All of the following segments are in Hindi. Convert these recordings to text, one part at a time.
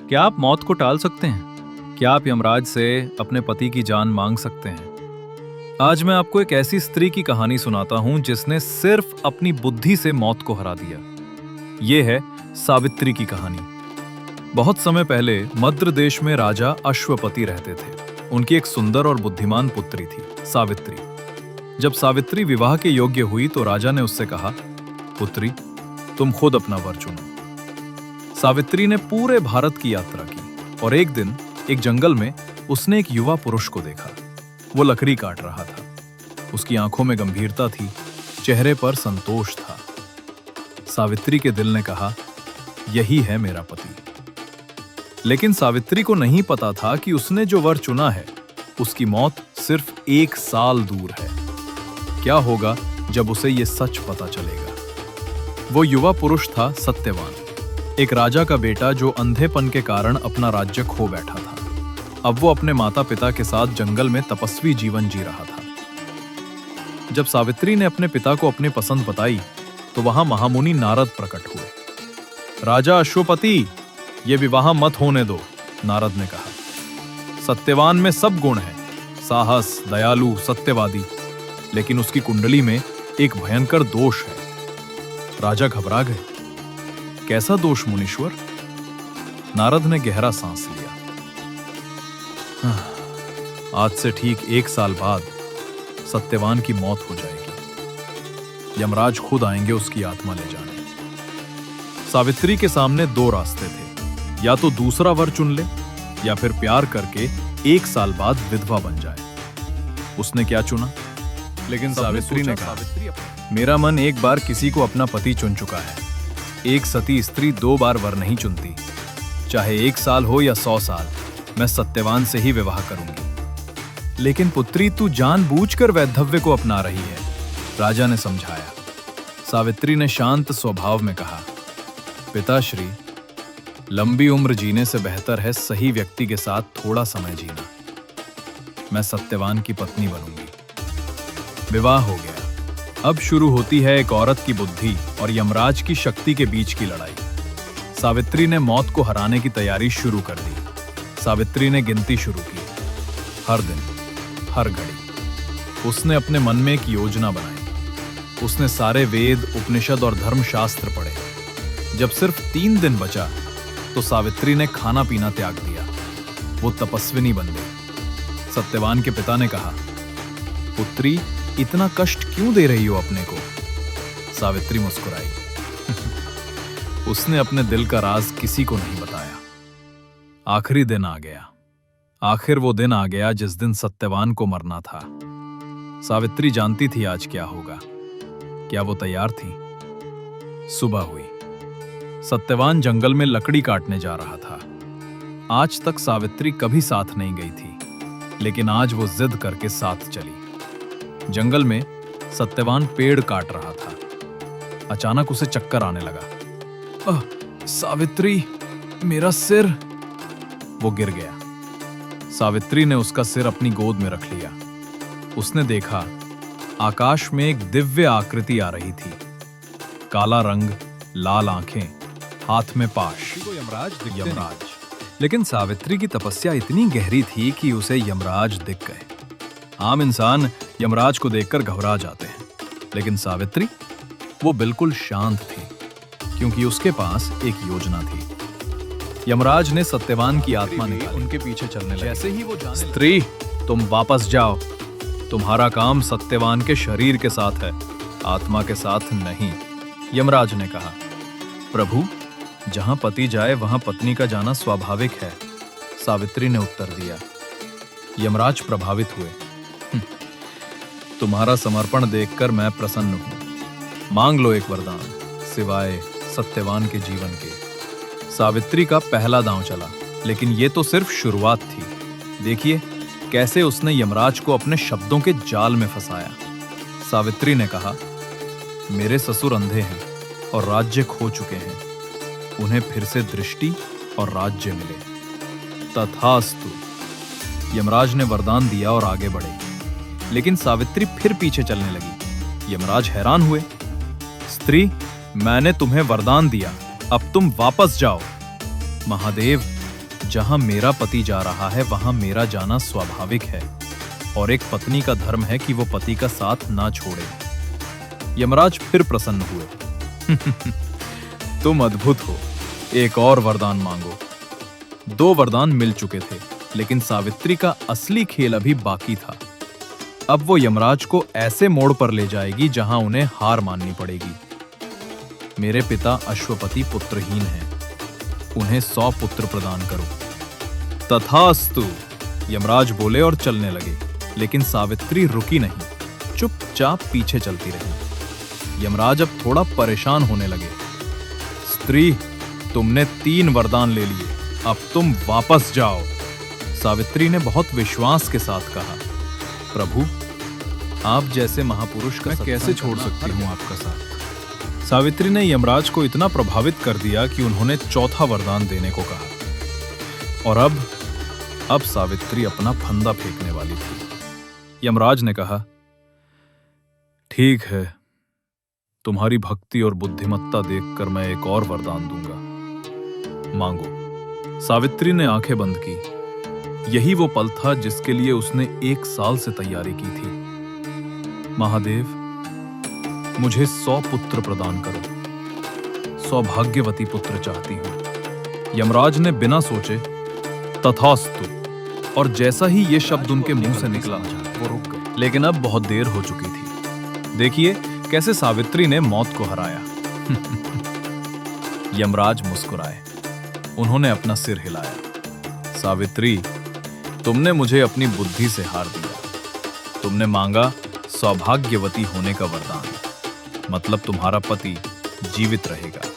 क्या आप मौत को टाल सकते हैं? क्या आप यमराज से अपने पति की जान मांग सकते हैं? आज मैं आपको एक ऐसी स्त्री की कहानी सुनाता हूं जिसने सिर्फ अपनी बुद्धि से मौत को हरा दिया। ये है सावित्री की कहानी। बहुत समय पहले मद्र देश में राजा अश्वपति रहते थे। उनकी एक सुंदर और बुद्धिमान पुत्री थी, सावित्री। जब सावित्री विवाह के योग्य हुई तो राजा ने उससे कहा, पुत्री, तुम खुद अपना वर चुनो। सावित्री ने पूरे भारत की यात्रा की और एक दिन एक जंगल में उसने एक युवा पुरुष को देखा। वो लकड़ी काट रहा था। उसकी आंखों में गंभीरता थी, चेहरे पर संतोष था। सावित्री के दिल ने कहा, यही है मेरा पति। लेकिन सावित्री को नहीं पता था कि उसने जो वर चुना है उसकी मौत सिर्फ 1 साल दूर है। क्या होगा जब उसे ये सच पता चलेगा? वो युवा पुरुष था सत्यवान, एक राजा का बेटा जो अंधेपन के कारण अपना राज्य खो बैठा था। अब वो अपने माता पिता के साथ जंगल में तपस्वी जीवन जी रहा था। जब सावित्री ने अपने पिता को अपनी पसंद बताई तो वहां महामुनि नारद प्रकट हुए। राजा अश्वपति, ये विवाह मत होने दो, नारद ने कहा। सत्यवान में सब गुण हैं, साहस, दयालु, सत्यवादी, लेकिन उसकी कुंडली में एक भयंकर दोष है। राजा घबरा गए। कैसा दोष मुनीश्वर? नारद ने गहरा सांस लिया। आज से ठीक 1 साल बाद सत्यवान की मौत हो जाएगी। यमराज खुद आएंगे उसकी आत्मा ले जाने। सावित्री के सामने 2 रास्ते थे, या तो दूसरा वर चुन ले या फिर प्यार करके 1 साल बाद विधवा बन जाए। उसने क्या चुना? लेकिन सावित्री ने कहा, मेरा मन एक बार किसी को अपना पति चुन चुका है। एक सती स्त्री 2 बार वर नहीं चुनती। चाहे 1 साल हो या 100 साल, मैं सत्यवान से ही विवाह करूंगी। लेकिन पुत्री, तू जानबूझकर वैधव्य को अपना रही है, राजा ने समझाया। सावित्री ने शांत स्वभाव में कहा, पिताश्री, लंबी उम्र जीने से बेहतर है सही व्यक्ति के साथ थोड़ा समय जीना। मैं सत्यवान की पत्नी बनूंगी। विवाह हो गया। अब शुरू होती है एक औरत की बुद्धि और यमराज की शक्ति के बीच की लड़ाई। सावित्री ने मौत को हराने की तैयारी शुरू कर दी। सावित्री ने गिनती शुरू की। हर दिन, हर घड़ी उसने अपने मन में एक योजना बनाई। उसने सारे वेद, उपनिषद और धर्मशास्त्र पढ़े। जब सिर्फ 3 दिन बचा तो सावित्री ने खाना पीना त्याग दिया। वो तपस्विनी बन गई। सत्यवान के पिता ने कहा, पुत्री, इतना कष्ट क्यों दे रही हो अपने को? सावित्री मुस्कुराई। उसने अपने दिल का राज किसी को नहीं बताया। आखिरी दिन आ गया। आखिर वो दिन आ गया जिस दिन सत्यवान को मरना था। सावित्री जानती थी आज क्या होगा। क्या वो तैयार थी? सुबह हुई। सत्यवान जंगल में लकड़ी काटने जा रहा था। आज तक सावित्री कभी साथ नहीं गई थी, लेकिन आज वो जिद करके साथ चली। जंगल में सत्यवान पेड़ काट रहा था। अचानक उसे चक्कर आने लगा। सावित्री, मेरा सिर! वो गिर गया। सावित्री ने उसका सिर अपनी गोद में रख लिया। उसने देखा, आकाश में एक दिव्य आकृति आ रही थी। काला रंग, लाल आंखें, हाथ में पाश। यमराज। लेकिन सावित्री की तपस्या इतनी गहरी थी कि उसे यमराज दिख गए। आम इंसान यमराज को देखकर घबरा जाते हैं, लेकिन सावित्री, वो बिल्कुल शांत थी, क्योंकि उसके पास एक योजना थी। यमराज ने सत्यवान की आत्मा निकाली, उनके पीछे चलने लगे। जैसे ही वो स्त्री, तुम वापस जाओ। तुम्हारा काम सत्यवान के शरीर के साथ है, आत्मा के साथ नहीं, यमराज ने कहा। प्रभु, जहां पति जाए वहां पत्नी का जाना स्वाभाविक है, सावित्री ने उत्तर दिया। यमराज प्रभावित हुए। तुम्हारा समर्पण देखकर मैं प्रसन्न हूं। मांग लो एक वरदान, सिवाय सत्यवान के जीवन के। सावित्री का पहला दांव चला, लेकिन ये तो सिर्फ शुरुआत थी। देखिए कैसे उसने यमराज को अपने शब्दों के जाल में फंसाया। सावित्री ने कहा, मेरे ससुर अंधे हैं और राज्य खो चुके हैं। उन्हें फिर से दृष्टि और राज्य मिले। तथास्तु। यमराज ने वरदान दिया और आगे बढ़े, लेकिन सावित्री फिर पीछे चलने लगी। यमराज हैरान हुए। स्त्री, मैंने तुम्हें वरदान दिया, अब तुम वापस जाओ। महादेव, जहां मेरा पति जा रहा है वहां मेरा जाना स्वाभाविक है और एक पत्नी का धर्म है कि वो पति का साथ ना छोड़े। यमराज फिर प्रसन्न हुए। तुम अद्भुत हो, एक और वरदान मांगो। 2 वरदान मिल चुके थे, लेकिन सावित्री का असली खेल अभी बाकी था। अब वो यमराज को ऐसे मोड़ पर ले जाएगी जहां उन्हें हार माननी पड़ेगी। मेरे पिता अश्वपति पुत्रहीन हैं, उन्हें 100 पुत्र प्रदान करो। तथास्तु, यमराज बोले और चलने लगे, लेकिन सावित्री रुकी नहीं, चुपचाप पीछे चलती रही। यमराज अब थोड़ा परेशान होने लगे। स्त्री, तुमने 3 वरदान ले लिए, अब तुम वापस जाओ। सावित्री ने बहुत विश्वास के साथ कहा, प्रभु, आप जैसे महापुरुष का कैसे छोड़ सकती हूँ आपका साथ। सावित्री ने यमराज को इतना प्रभावित कर दिया कि उन्होंने 4था वरदान देने को कहा। और अब सावित्री अपना फंदा फेंकने वाली थी। यमराज ने कहा, ठीक है, तुम्हारी भक्ति और बुद्धिमत्ता देखकर मैं एक और वरदान दूंगा, मांगो। सावित्री ने आंखें बंद की। यही वो पल था जिसके लिए उसने 1 साल से तैयारी की थी। महादेव, मुझे 100 पुत्र प्रदान करो। सौभाग्यवती पुत्र चाहती हूं। यमराज ने बिना सोचे तथास्तु, और जैसा ही ये शब्द उनके मुंह से निकला वो रुक गए। लेकिन अब बहुत देर हो चुकी थी। देखिए कैसे सावित्री ने मौत को हराया। यमराज मुस्कुराए। उन्होंने अपना सिर हिलाया। सावित्री, तुमने मुझे अपनी बुद्धि से हार दिया। तुमने मांगा सौभाग्यवती होने का वरदान, मतलब तुम्हारा पति जीवित रहेगा,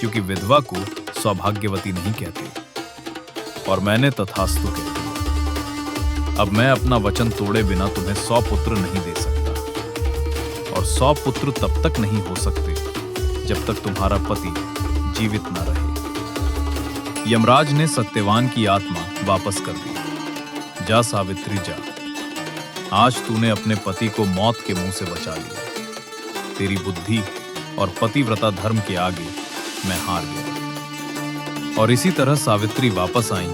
क्योंकि विधवा को सौभाग्यवती नहीं कहते। और मैंने तथास्तु कह दिया। अब मैं अपना वचन तोड़े बिना तुम्हें 100 पुत्र नहीं दे सकता, और 100 पुत्र तब तक नहीं हो सकते जब तक तुम्हारा पति जीवित न रहे। यमराज ने सत्यवान की आत्मा वापस कर दी। जा सावित्री जा, आज तूने अपने पति को मौत के मुंह से बचा लिया। तेरी बुद्धि और पतिव्रता धर्म के आगे मैं हार गया। और इसी तरह सावित्री वापस आई।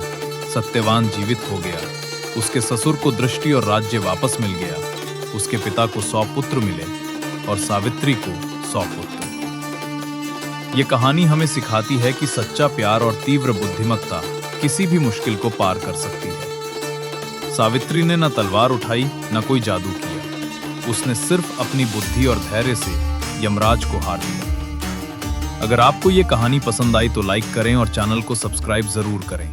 सत्यवान जीवित हो गया। उसके ससुर को दृष्टि और राज्य वापस मिल गया। उसके पिता को 100 पुत्र मिले और सावित्री को 100 पुत्र। ये कहानी हमें सिखाती है कि सच्चा प्यार और तीव्र बुद्धिमत्ता किसी भी मुश्किल को पार कर सकती है। सावित्री ने न तलवार उठाई न कोई जादू किया। उसने सिर्फ अपनी बुद्धि और धैर्य से यमराज को हार दिया। अगर आपको ये कहानी पसंद आई तो लाइक करें और चैनल को सब्सक्राइब जरूर करें।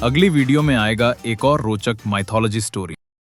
अगली वीडियो में आएगा एक और रोचक माइथोलॉजी स्टोरी।